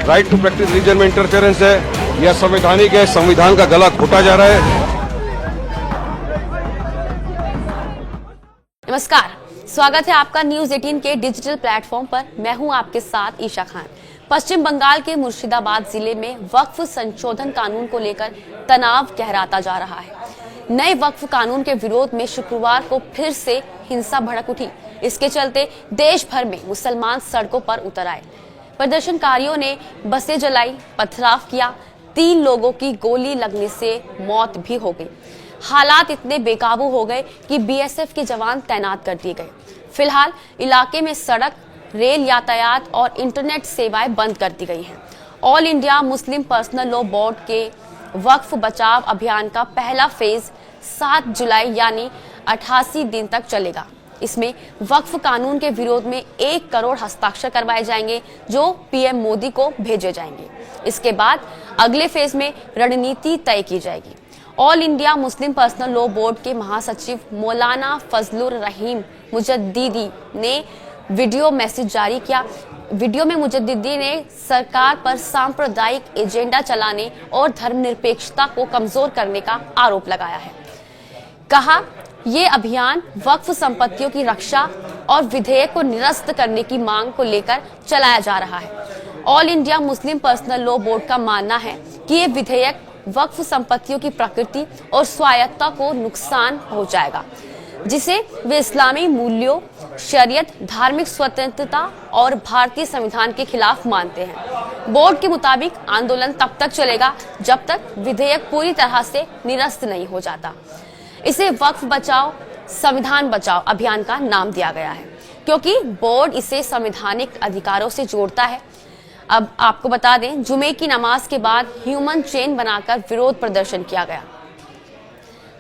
Right to practice religion में interference है, यह संवैधानिक है, संविधान का गला घोटा जा रहा है। नमस्कार, स्वागत है आपका न्यूज 18 के डिजिटल प्लेटफॉर्म पर। मैं हूं आपके साथ ईशा खान। पश्चिम बंगाल के मुर्शिदाबाद जिले में वक्फ संशोधन कानून को लेकर तनाव गहराता जा रहा है। नए वक्फ कानून के विरोध में शुक्रवार को फिर से हिंसा भड़क उठी। इसके चलते देश भर में मुसलमान सड़कों पर उतर आए। प्रदर्शनकारियों ने बसें जलाई, पथराव किया। 3 लोगों की गोली लगने से मौत भी हो गई। हालात इतने बेकाबू हो गए कि बीएसएफ के जवान तैनात कर दिए गए। फिलहाल इलाके में सड़क, रेल यातायात और इंटरनेट सेवाएं बंद कर दी गई हैं। All India Muslim personal law board के वक्फ बचाव अभियान का पहला फेज 7 जुलाई यानी 88 दिन तक चलेगा। इसमें वक्फ कानून के विरोध में 1 करोड़ हस्ताक्षर करवाए जाएंगे, जो पीएम मोदी को भेजे जाएंगे। इसके बाद अगले फेज में रणनीति तय की जाएगी। All India Muslim personal law board के महासचिव मौलाना फजलुर रहीम मुजद्दिदी ने वीडियो मैसेज जारी किया। वीडियो में मुजद्दिदी ने सरकार पर सांप्रदायिक एजेंडा चलाने और धर्मनिरपेक्षता को कमजोर करने का आरोप लगाया है। कहा, ये अभियान वक्फ संपत्तियों की रक्षा और विधेयक को निरस्त करने की मांग को लेकर चलाया जा रहा है। All India Muslim personal law board का मानना है कि ये विधेयक वक्फ संपत्तियों की प्रकृति और स्वायत्तता को नुकसान पहुंचाएगा, जिसे वे इस्लामी मूल्यों, शरीयत, धार्मिक स्वतंत्रता और भारतीय संविधान के खिलाफ मानते हैं। बोर्ड के मुताबिक आंदोलन तब तक चलेगा जब तक विधेयक पूरी तरह से निरस्त नहीं हो जाता। इसे वक्फ बचाओ संविधान बचाओ अभियान का नाम दिया गया है, क्योंकि बोर्ड इसे संवैधानिक अधिकारों से जोड़ता है। अब आपको बता दें, जुमे की नमाज के बाद ह्यूमन चेन बनाकर विरोध प्रदर्शन किया गया।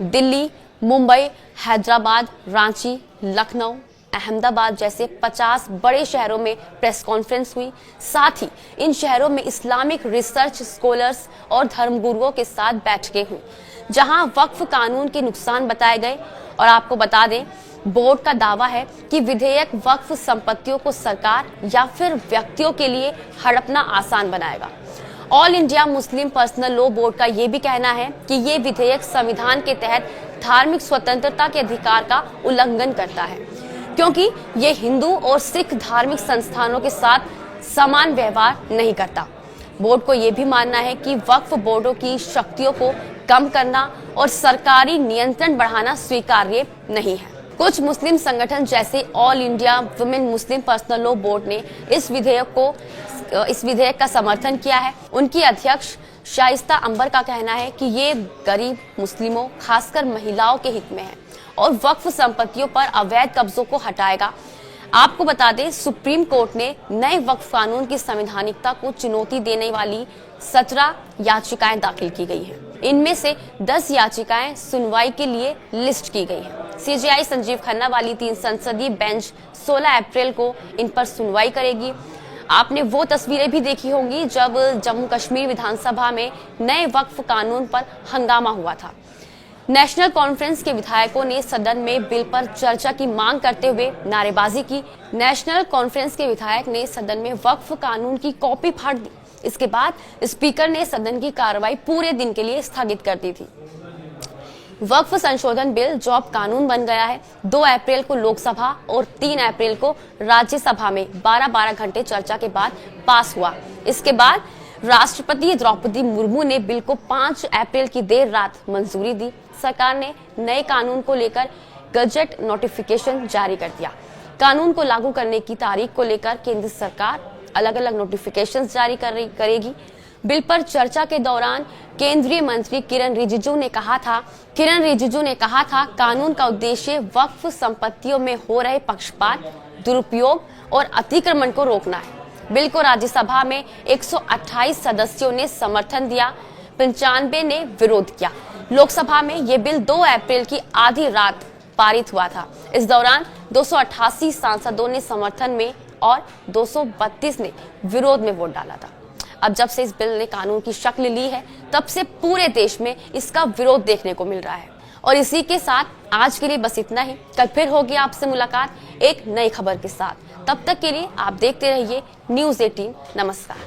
दिल्ली, मुंबई, हैदराबाद, रांची, लखनऊ, अहमदाबाद जैसे 50 बड़े शहरों में प्रेस कॉन्फ्रेंस हुई। साथ ही इन शहरों में इस्लामिक रिसर्च स्कॉलर्स और धर्मगुरुओं के साथ बैठकें हुई, जहां वक्फ कानून के नुकसान बताए गए। और आपको बता दें, बोर्ड का दावा है कि विधेयक वक्फ संपत्तियों को सरकार या फिर व्यक्तियों के लिए हड़पना आसान बनाएगा। All India Muslim personal law board का ये भी कहना है कि ये विधेयक संविधान के तहत धार्मिक स्वतंत्रता के अधिकार का उल्लंघन करता है, क्योंकि ये हिंदू और सिख धार्मिक संस्थानों के साथ समान व्यवहार नहीं करता। बोर्ड को ये भी मानना है कि वक्फ बोर्डों की शक्तियों को कम करना और सरकारी नियंत्रण बढ़ाना स्वीकार्य नहीं है। कुछ मुस्लिम संगठन जैसे ऑल इंडिया वुमेन मुस्लिम पर्सनल लॉ बोर्ड ने इस विधेयक का समर्थन किया है। उनकी अध्यक्ष शाइस्ता अंबर का कहना है कि ये गरीब मुस्लिमों, खासकर महिलाओं के हित में है और वक्फ संपत्तियों पर अवैध कब्जों को हटाएगा। आपको बता दें, सुप्रीम कोर्ट ने नए वक्फ कानून की संवैधानिकता को चुनौती देने वाली 17 याचिकाएं दाखिल की गई हैं। इनमें से 10 याचिकाएं सुनवाई के लिए लिस्ट की गई हैं। सीजेआई संजीव खन्ना वाली 3 संसदीय बेंच 16 अप्रैल को इन पर सुनवाई करेगी। आपने वो तस्वीरें भी देखी होंगी जब जम्मू कश्मीर विधानसभा में नए वक्फ कानून पर हंगामा हुआ था। नेशनल कॉन्फ्रेंस के विधायकों ने सदन में बिल पर चर्चा की मांग करते हुए नारेबाजी की। नेशनल कॉन्फ्रेंस के विधायक ने सदन में वक्फ कानून की कॉपी फाड़ दी। इसके बाद स्पीकर ने सदन की कार्रवाई पूरे दिन के लिए स्थगित कर दी थी। वक्फ संशोधन बिल जो अब कानून बन गया है, 2 अप्रैल को लोकसभा और 3 अप्रैल को राज्यसभा में 12-12 घंटे चर्चा के बाद पास हुआ। इसके बाद राष्ट्रपति द्रौपदी मुर्मू ने बिल को 5 अप्रैल की देर रात मंजूरी दी। सरकार ने नए कानून को लेकर गजट नोटिफिकेशन जारी कर दिया। कानून को लागू करने की तारीख को लेकर केंद्र सरकार अलग अलग नोटिफिकेशंस जारी करेगी। बिल पर चर्चा के दौरान केंद्रीय मंत्री किरण रिजिजू ने कहा था कानून का उद्देश्य वक्फ संपत्तियों में हो रहे पक्षपात, दुरुपयोग और अतिक्रमण को रोकना है। बिल को राज्यसभा में 128 सदस्यों ने समर्थन दिया, 95 ने विरोध किया। लोकसभा में ये बिल 2 अप्रैल की आधी रात पारित हुआ था। इस दौरान 288 सांसदों ने समर्थन में और 232 ने विरोध में वोट डाला था। अब जब से इस बिल ने कानून की शक्ल ली है, तब से पूरे देश में इसका विरोध देखने को मिल रहा है। और इसी के साथ आज के लिए बस इतना ही। कल फिर होगी आपसे मुलाकात एक नई खबर के साथ। तब तक के लिए आप देखते रहिए न्यूज़ 18। नमस्कार।